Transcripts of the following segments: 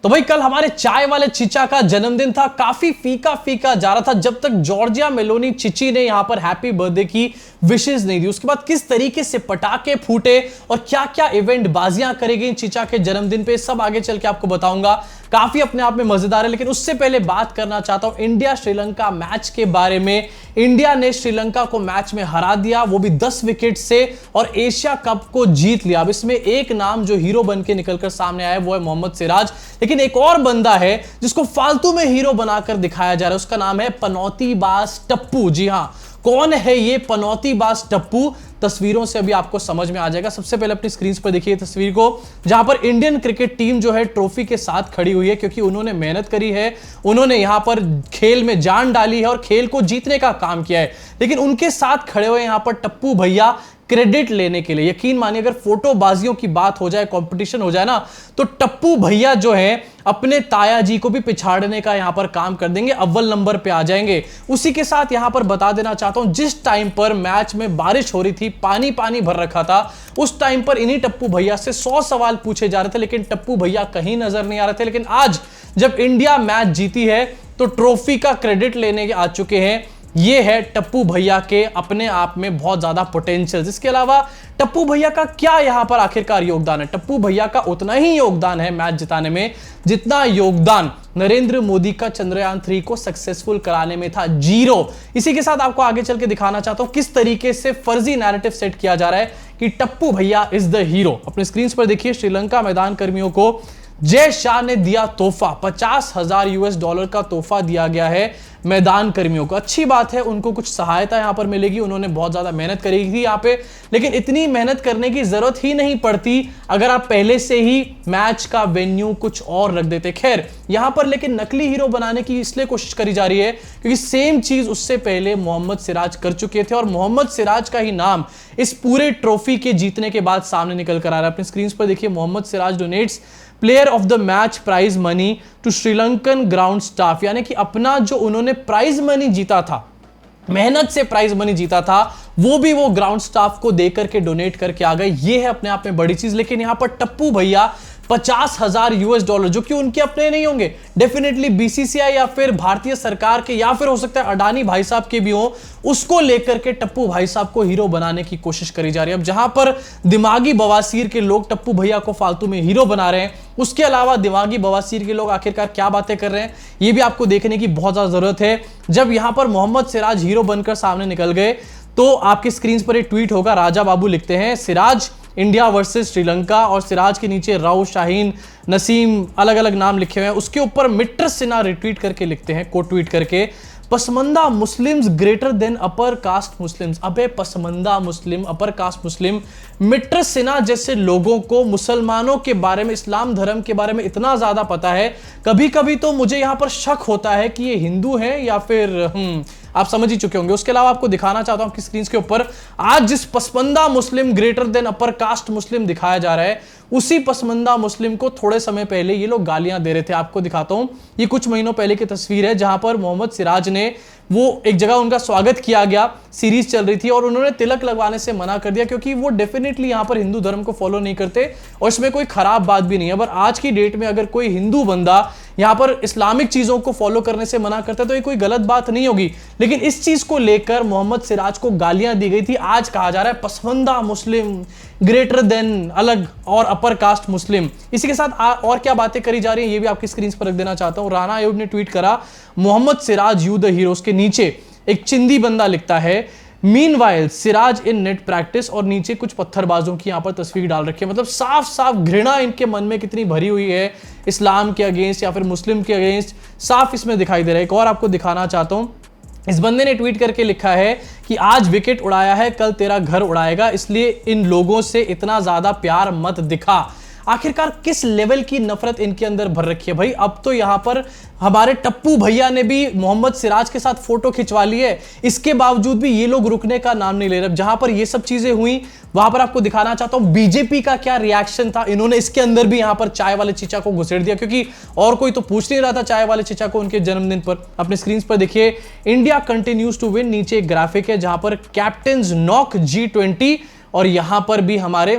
तो भाई कल हमारे चाय वाले चिचा का जन्मदिन था। काफी फीका फीका जा रहा था जब तक जॉर्जिया मेलोनी चिची ने यहां पर हैप्पी बर्थडे की विशेष नहीं दी। उसके बाद किस तरीके से पटाखे फूटे और क्या क्या इवेंट बाजियां करी गई चिचा के जन्मदिन पे, सब आगे चल के आपको बताऊंगा। काफी अपने आप में मजेदार है, लेकिन उससे पहले बात करना चाहता हूं इंडिया श्रीलंका मैच के बारे में। इंडिया ने श्रीलंका को मैच में हरा दिया, वो भी 10 विकेट से, और एशिया कप को जीत लिया। अब इसमें एक नाम जो हीरो बन के निकलकर सामने आया वो है मोहम्मद सिराज, लेकिन एक और बंदा है जिसको फालतू में हीरो बनाकर दिखाया जा रहा है। उसका नाम है पनौतीबाज टप्पू। जी हां, कौन है ये पनौतीबाज टप्पू? तस्वीरों से अभी आपको समझ में आ जाएगा। सबसे पहले अपनी स्क्रीन पर देखिए तस्वीर को, जहां पर इंडियन क्रिकेट टीम जो है ट्रॉफी के साथ खड़ी हुई है, क्योंकि उन्होंने मेहनत करी है, उन्होंने यहां पर खेल में जान डाली है और खेल को जीतने का काम किया है। लेकिन उनके साथ खड़े हुए यहां पर टप्पू भैया क्रेडिट लेने के लिए। यकीन मानिए अगर फोटोबाजियों की बात हो जाए, कंपटीशन हो जाए ना, तो टप्पू भैया जो है अपने ताया जी को भी पिछाड़ने का यहां पर काम कर देंगे, अव्वल नंबर पे आ जाएंगे। उसी के साथ यहां पर बता देना चाहता हूं, जिस टाइम पर मैच में बारिश हो रही थी, पानी पानी भर रखा था, उस टाइम पर इन्हीं टप्पू भैया से 100 सवाल पूछे जा रहे थे, लेकिन टप्पू भैया कहीं नजर नहीं आ रहे थे। लेकिन आज जब इंडिया मैच जीती है तो ट्रॉफी का क्रेडिट लेने आ चुके हैं। ये है टप्पू भैया के अपने आप में बहुत ज्यादा पोटेंशियल। इसके अलावा टप्पू भैया का क्या यहां पर आखिरकार योगदान है? टप्पू भैया का उतना ही योगदान है मैच जिताने में जितना योगदान नरेंद्र मोदी का चंद्रयान 3 को सक्सेसफुल कराने में था, 0। इसी के साथ आपको आगे चल के दिखाना चाहता हूं किस तरीके से फर्जी नैरेटिव सेट किया जा रहा है कि टप्पू भैया इज द हीरो। अपने स्क्रीन पर देखिए, श्रीलंका मैदान कर्मियों को जय शाह ने दिया तोहफा, $50,000 का तोहफा दिया गया है मैदान कर्मियों को। अच्छी बात है, उनको कुछ सहायता यहां पर मिलेगी। उन्होंने बहुत ज्यादा मेहनत करी थी यहां पे, लेकिन इतनी मेहनत करने की जरूरत ही नहीं पड़ती अगर आप पहले से ही मैच का वेन्यू कुछ और रख देते। खैर यहां पर लेकिन नकली हीरो बनाने की इसलिए कोशिश करी जा रही है क्योंकि सेम चीज उससे पहले मोहम्मद सिराज कर चुके थे, और मोहम्मद सिराज का ही नाम इस पूरे ट्रॉफी के जीतने के बाद सामने निकल कर आ रहा है। अपनी स्क्रीन पर देखिए, Mohammed Siraj donates player of the match prize money to Sri Lankan ground staff, यानी कि अपना जो उन्होंने प्राइज मनी जीता था, मेहनत से प्राइज मनी जीता था, वो भी वो ग्राउंड स्टाफ को देकर के डोनेट करके आ गए। ये है अपने आप में बड़ी चीज। लेकिन यहां पर टप्पू भैया $50,000 जो कि उनके अपने नहीं होंगे, डेफिनेटली बीसीसीआई या फिर भारतीय सरकार के या फिर हो सकता है अडानी भाई साहब के भी हो, उसको लेकर के टप्पू भाई साहब को हीरो बनाने की कोशिश करी जा रही है। अब जहां पर दिमागी बवासीर के लोग टप्पू भैया को फालतू में हीरो बना रहे हैं, उसके अलावा दिमागी बवासीर के लोग आखिरकार क्या बातें कर रहे हैं ये भी आपको देखने की बहुत ज्यादा जरूरत है। जब यहां पर मोहम्मद सिराज हीरो बनकर सामने निकल गए तो आपकी स्क्रीन पर एक ट्वीट होगा, राजा बाबू लिखते हैं सिराज इंडिया वर्सेस श्रीलंका, और सिराज के नीचे राव, शाहीन, नसीम, अलग अलग नाम लिखे हुए हैं। उसके ऊपर मिट्र सिन्हा रिट्वीट करके लिखते हैं, कोट ट्वीट करके, Pasmanda Muslims greater than upper caste Muslims. अबे Pasmanda Muslim, upper caste Muslim, Mitr Sinha जैसे लोगों को मुसलमानों के बारे में, इस्लाम धर्म के बारे में इतना ज्यादा पता है, कभी कभी तो मुझे यहां पर शक होता है कि ये हिंदू है या फिर आप समझ ही चुके होंगे। उसके अलावा आपको दिखाना चाहता हूं आपकी स्क्रीन के ऊपर, आज जिस पसमंदा मुस्लिम ग्रेटर देन अपर कास्ट मुस्लिम दिखाया जा रहा है, उसी पसमंदा मुस्लिम को थोड़े समय पहले ये लोग गालियां दे रहे थे। आपको दिखाता हूं, ये कुछ महीनों पहले की तस्वीर है जहां पर मोहम्मद सिराज ने, वो एक जगह उनका स्वागत किया गया, सीरीज चल रही थी, और उन्होंने तिलक लगवाने से मना कर दिया क्योंकि वो डेफिनेटली यहां पर हिंदू धर्म को फॉलो नहीं करते और इसमें कोई खराब बात भी नहीं है। पर आज की डेट में अगर कोई हिंदू बंदा यहां पर इस्लामिक चीजों को फॉलो करने से मना करता है तो ये कोई गलत बात नहीं होगी, लेकिन इस चीज को लेकर मोहम्मद सिराज को गालियां दी गई थी। आज कहा जा रहा है पसमंदा मुस्लिम ग्रेटर देन अलग और अपर कास्ट मुस्लिम। इसी के साथ और क्या बातें करी जा रही है ये भी आपकी स्क्रीन पर रख देना चाहता हूं। राणा आयोग ने ट्वीट करा, Mohammed Siraj you the hero, के नीचे एक चिंदी बंदा लिखता है meanwhile Siraj in net practice, और नीचे कुछ पत्थरबाजों की यहां पर तस्वीर डाल रखी है। मतलब साफ साफ घृणा इनके मन में कितनी भरी हुई है इस्लाम के अगेंस्ट या फिर मुस्लिम के अगेंस्ट, साफ इसमें दिखाई दे रहा है। एक और आपको दिखाना चाहता हूं, इस बंदे ने ट्वीट करके लिखा है कि आज विकेट उड़ाया है, कल तेरा घर उड़ाएगा, इसलिए इन लोगों से इतना ज्यादा प्यार मत दिखा। आखिरकार किस लेवल की नफरत इनके अंदर भर रखी है भाई। अब तो यहां पर हमारे टप्पू भैया ने भी मोहम्मद सिराज के साथ फोटो खिंचवा ली है, इसके बावजूद भी ये लोग रुकने का नाम नहीं ले रहे। जहां पर ये सब चीजें हुई वहां पर आपको दिखाना चाहता हूं बीजेपी का क्या रिएक्शन था। इन्होंने इसके अंदर भी यहां पर चाय वाले चिचा को घुसेड़ दिया, क्योंकि और कोई तो पूछ नहीं रहा था चाय वाले चिचा को उनके जन्मदिन पर। अपने स्क्रीन पर देखिए, इंडिया कंटिन्यूज टू विन, नीचे एक ग्राफिक है जहां पर कैप्टन नॉक G20, और यहां पर भी हमारे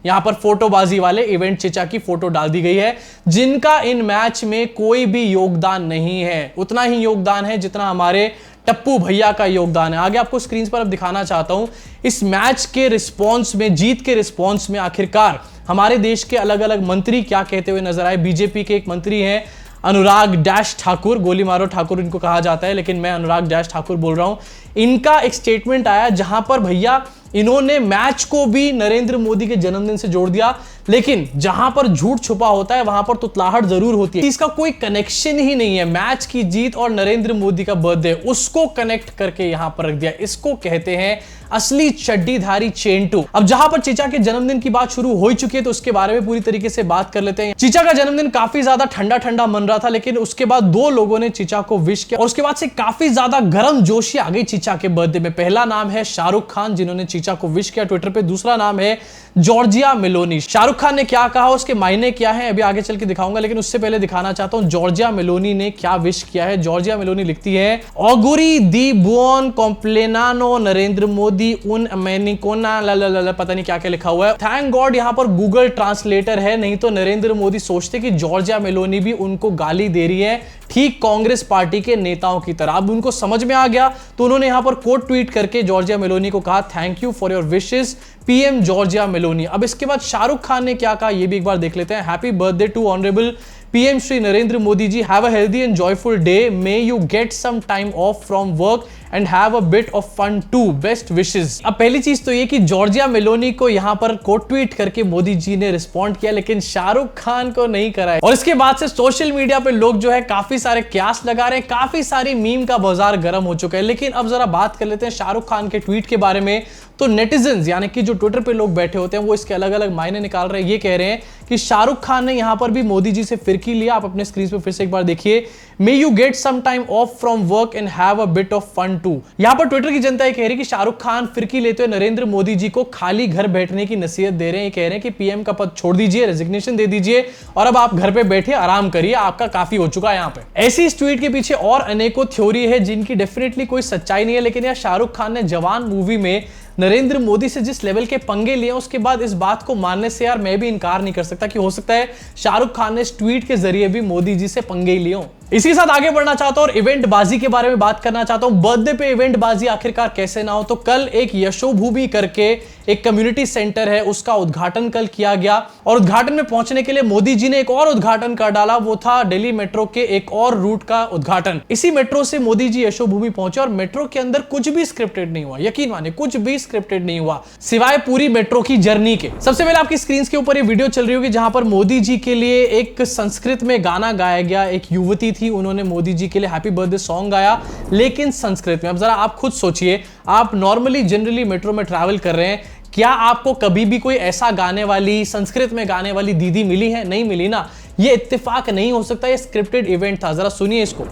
यहां पर फोटोबाजी वाले इवेंट चिचा की फोटो डाल दी गई है, जिनका इन मैच में कोई भी योगदान नहीं है। उतना ही योगदान है जितना हमारे टप्पू भैया का योगदान है। आगे आपको स्क्रीन पर अब दिखाना चाहता हूं इस मैच के रिस्पॉन्स में, जीत के रिस्पॉन्स में आखिरकार हमारे देश के अलग अलग मंत्री क्या कहते हुए नजर आए। बीजेपी के एक मंत्री हैं अनुराग डैश ठाकुर, गोली मारो ठाकुर इनको कहा जाता है, लेकिन मैं अनुराग डैश ठाकुर बोल रहा हूं। इनका एक स्टेटमेंट आया जहां पर भैया इन्होंने मैच को भी नरेंद्र मोदी के जन्मदिन से जोड़ दिया, लेकिन जहां पर झूठ छुपा होता है वहां पर तुतलाहट जरूर होती है। इसका कोई कनेक्शन ही नहीं है, मैच की जीत और नरेंद्र मोदी का बर्थडे, उसको कनेक्ट करके यहां पर रख दिया। इसको कहते हैं असली चड्डीधारी चेंटू। अब जहां पर चीचा के जन्मदिन की बात शुरू हो चुकी है तो उसके बारे में पूरी तरीके से बात कर लेते हैं। चीचा का जन्मदिन काफी ज्यादा ठंडा ठंडा मन रहा था, लेकिन उसके बाद दो लोगों ने चीचा को विश किया और उसके बाद से काफी ज्यादा गर्म जोशी आ गई चीचा के बर्थडे में। पहला नाम है शाहरुख खान जिन्होंने चीचा को विश किया ट्विटर पे, दूसरा नाम है जॉर्जिया मेलोनी। शाहरुख खान ने क्या कहा, उसके मायने क्या है, अभी आगे चल के दिखाऊंगा, लेकिन उससे पहले दिखाना चाहता हूं जॉर्जिया मेलोनी ने क्या विश किया है। जॉर्जिया मेलोनी लिखती है ऑगुरी दी बुओन कॉम्प्लेनानो नरेंद्र मोदी उन मैनिकोना ला पता नहीं क्या क्या लिखा हुआ है। थैंक गॉड यहां पर गूगल ट्रांसलेटर है, नहीं तो नरेंद्र मोदी सोचते कि जॉर्जिया मेलोनी भी उनको गाली दे रही है, ठीक कांग्रेस पार्टी के नेताओं की तरह। अब उनको समझ में आ गया तो उन्होंने यहां पर कोट ट्वीट करके जॉर्जिया मेलोनी को कहा thank you for your wishes PM Giorgia Meloni. अब इसके बाद शाहरुख खान ने क्या कहा ये भी एक बार देख लेते हैं। Happy birthday to honourable PM Shri Narendra Modi ji, have a healthy and joyful day, may you get some time off from work and have a bit of fun too, best wishes. अब पहली चीज तो ये कि जॉर्जिया मेलोनी को यहां पर कोट ट्वीट करके मोदी जी ने रिस्पॉन्ड किया, लेकिन शाहरुख खान को नहीं करा है। और इसके बाद से सोशल मीडिया पे लोग जो है काफी सारे क्यास लगा रहे हैं, काफी सारी मीम का बाजार गर्म हो चुका है। लेकिन अब जरा बात कर लेते हैं शाहरुख खान के ट्वीट के बारे में। तो नेटिजन्स यानी कि जो ट्विटर पे लोग बैठे होते हैं वो इसके अलग अलग मायने निकाल रहे हैं। ये कह रहे हैं कि शाहरुख खान ने यहां पर भी मोदी जी से फिरकी लिया। आप अपने स्क्रीन पे फिर से एक बार देखिए, may you get some time off from work and have a bit of fun too. यहां पर ट्विटर की जनता ये कह रही है कि शाहरुख खान फिरकी लेते हुए नरेंद्र मोदी जी को खाली घर बैठने की नसीहत दे रहे हैं। ये कह रहे हैं कि पीएम का पद छोड़ दीजिए, रेजिग्नेशन दे दीजिए और अब आप घर पे बैठे आराम करिए, आपका काफी हो चुका है। यहां पे ऐसी इस ट्वीट के पीछे और अनेकों थ्योरी है जिनकी डेफिनेटली कोई सच्चाई नहीं है, लेकिन यह शाहरुख खान ने जवान मूवी में नरेंद्र मोदी से जिस लेवल के पंगे लिए उसके बाद इस बात को मानने से यार मैं भी इनकार नहीं कर सकता कि हो सकता है शाहरुख खान ने इस ट्वीट के जरिए भी मोदी जी से पंगे लिए हों। इसी के साथ आगे बढ़ना चाहता हूं और इवेंट बाजी के बारे में बात करना चाहता हूं। बर्थडे पे इवेंट बाजी आखिरकार कैसे ना हो, तो कल एक यशोभूमि करके एक कम्युनिटी सेंटर है, उसका उद्घाटन कल किया गया और उद्घाटन में पहुंचने के लिए मोदी जी ने एक और उद्घाटन कर डाला, वो था दिल्ली मेट्रो के एक और रूट का उद्घाटन। इसी मेट्रो से मोदी जी यशोभूमि पहुंचे और मेट्रो के अंदर कुछ भी स्क्रिप्टेड नहीं हुआ, यकीन माने कुछ भी स्क्रिप्टेड नहीं हुआ सिवाय पूरी मेट्रो की जर्नी के। सबसे पहले आपकी स्क्रीन के ऊपर ये वीडियो चल रही होगी जहां पर मोदी जी के लिए एक संस्कृत में गाना गाया गया। एक युवती थी, उन्होंने मोदी जी के लिए हैप्पी बर्थडे सॉन्ग गाया, लेकिन संस्कृत में। अब जरा आप खुद सोचिए, आप नॉर्मली जनरली मेट्रो में ट्रैवल कर रहे हैं, क्या आपको कभी भी कोई ऐसा गाने वाली, संस्कृत में गाने वाली दीदी मिली है? नहीं मिली ना। ये इत्तेफाक नहीं हो सकता, ये स्क्रिप्टेड इवेंट था। जरा सुनिए इसको।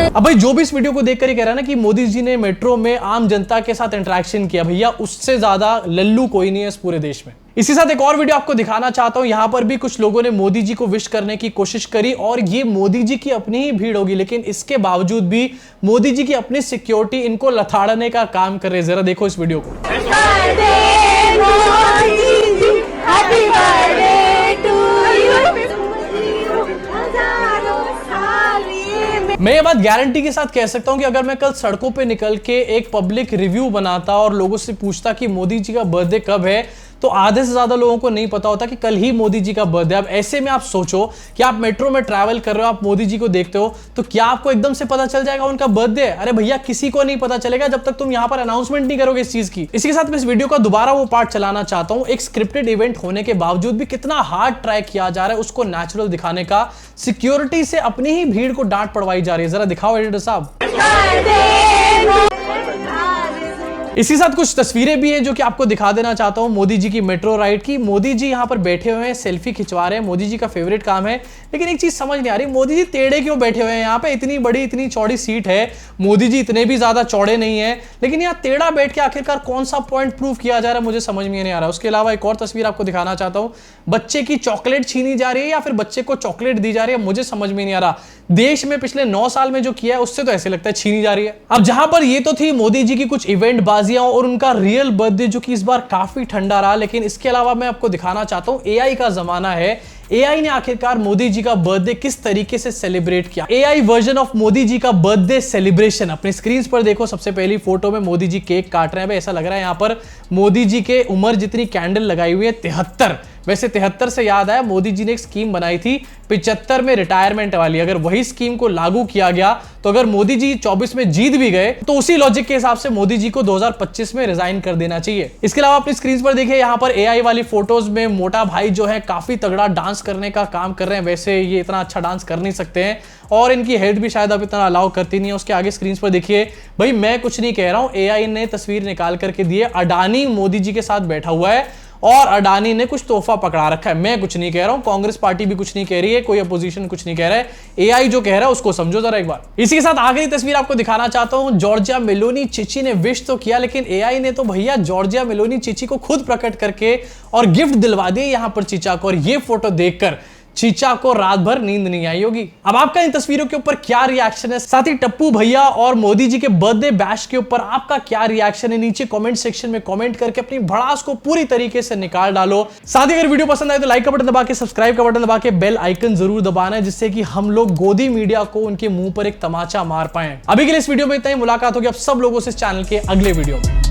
अब भाई जो भी इस वीडियो को देखकर ही कह रहा है ना कि मोदी जी ने मेट्रो में आम जनता के साथ इंटरेक्शन किया, भैया उससे ज्यादा लल्लू कोई नहीं है इस पूरे देश में। इसी साथ एक और वीडियो आपको दिखाना चाहता हूं। यहां पर भी कुछ लोगों ने मोदी जी को विश करने की कोशिश करी और ये मोदी जी की अपनी ही भीड़ होगी, लेकिन इसके बावजूद भी मोदी जी की अपनी सिक्योरिटी इनको लथाड़ने का काम कर रहे हैं। जरा देखो इस वीडियो को। मैं ये बात गारंटी के साथ कह सकता हूं कि अगर मैं कल सड़कों पे निकल के एक पब्लिक रिव्यू बनाता और लोगों से पूछता कि मोदी जी का बर्थडे कब है, तो आधे से ज्यादा लोगों को नहीं पता होता कि कल ही मोदी जी का बर्थडे। अब ऐसे में आप सोचो कि आप मेट्रो में ट्रैवल कर रहे हो, आप मोदी जी को देखते हो, तो क्या आपको एकदम से पता चल जाएगा उनका बर्थडे? अरे भैया किसी को नहीं पता चलेगा जब तक तुम यहां पर अनाउंसमेंट नहीं करोगे इस चीज की। इसी के साथ मैं इस वीडियो का दोबारा वो पार्ट चलाना चाहता हूं। एक स्क्रिप्टेड इवेंट होने के बावजूद भी कितना हार्ड ट्राई किया जा रहा है उसको नेचुरल दिखाने का, सिक्योरिटी से अपनी ही भीड़ को डांट पड़वाई जा रही है। जरा दिखाओ एडिटर साहब। इसी साथ कुछ तस्वीरें भी हैं जो कि आपको दिखा देना चाहता हूं मोदी जी की मेट्रो राइड की। मोदी जी यहां पर बैठे हुए हैं, सेल्फी खिंचवा रहे हैं, मोदी जी का फेवरेट काम है। लेकिन एक चीज समझ नहीं आ रही, मोदी जी टेढ़े क्यों बैठे हुए हैं? यहाँ पे इतनी बड़ी इतनी चौड़ी सीट है, मोदी जी इतने भी ज्यादा चौड़े नहीं है, लेकिन यहाँ टेढ़ा बैठ के आखिरकार कौन सा पॉइंट प्रूव किया जा रहा है, मुझे समझ में नहीं आ रहा। उसके अलावा एक और तस्वीर आपको दिखाना चाहता हूं, बच्चे की चॉकलेट छीनी जा रही है या फिर बच्चे को चॉकलेट दी जा रही है, मुझे समझ में नहीं आ रहा। देश में पिछले 9 साल में जो किया है उससे तो ऐसे लगता है छीनी जा रही है। अब जहां पर ये तो थी मोदी जी की कुछ इवेंट बाजियां और उनका रियल बर्थडे जो कि इस बार काफी ठंडा रहा, लेकिन इसके अलावा मैं आपको दिखाना चाहता हूं एआई का जमाना है। एआई ने आखिरकार मोदी जी का बर्थडे किस तरीके से सेलिब्रेट किया। AI version of Modi ji का बर्थडे सेलिब्रेशन अपने स्क्रीन पर देखो। सबसे पहली फोटो में मोदी जी केक काट रहे हैं, ऐसा लग रहा है यहां पर मोदी जी के उम्र जितनी कैंडल लगाई हुई है 73। वैसे 73 से याद आया, मोदी जी ने एक स्कीम बनाई थी 75 में रिटायरमेंट वाली। अगर वही स्कीम को लागू किया गया तो अगर मोदी जी 24 में जीत भी गए तो उसी लॉजिक के हिसाब से मोदी जी को 2025 में रिजाइन कर देना चाहिए। इसके अलावा अपनी स्क्रीन पर देखिए, यहां पर एआई वाली फोटोज में मोटा भाई जो है काफी तगड़ा डांस करने का काम कर रहे हैं। वैसे ये इतना अच्छा डांस कर नहीं सकते हैं और इनकी हेल्थ भी शायद अब इतना अलाउ करती नहीं है। उसके आगे स्क्रीन पर देखिए, भाई मैं कुछ नहीं कह रहा हूं, एआई ने तस्वीर निकाल करके दी है। अडानी मोदी जी के साथ बैठा हुआ है और अडानी ने कुछ तोहफा पकड़ा रखा है। मैं कुछ नहीं कह रहा हूं, कांग्रेस पार्टी भी कुछ नहीं कह रही है, कोई अपोजिशन कुछ नहीं कह रहा है। एआई जो कह रहा है उसको समझो जरा एक बार। इसी के साथ आखिरी तस्वीर आपको दिखाना चाहता हूं। जॉर्जिया मेलोनी चिची ने विश तो किया, लेकिन एआई ने तो भैया जॉर्जिया मेलोनी चिची को खुद प्रकट करके और गिफ्ट दिलवा दिए यहां पर चीचा को। और ये फोटो देखकर चीचा को रात भर नींद नहीं आई होगी। अब आपका इन तस्वीरों के ऊपर क्या रिएक्शन है? साथ ही टप्पू भैया और मोदी जी के बर्थडे बैश के ऊपर आपका क्या रिएक्शन है? नीचे कमेंट सेक्शन में कमेंट करके अपनी भड़ास को पूरी तरीके से निकाल डालो। साथ ही अगर वीडियो पसंद आए तो लाइक का बटन दबा के, सब्सक्राइब का बटन दबा के, बेल आइकन जरूर दबाना है, जिससे कि हम लोग गोदी मीडिया को उनके मुंह पर एक तमाचा मार पाए। अभी के लिए इस वीडियो में इतना ही। मुलाकात होगी आप सब लोगों से इस चैनल के अगले वीडियो में।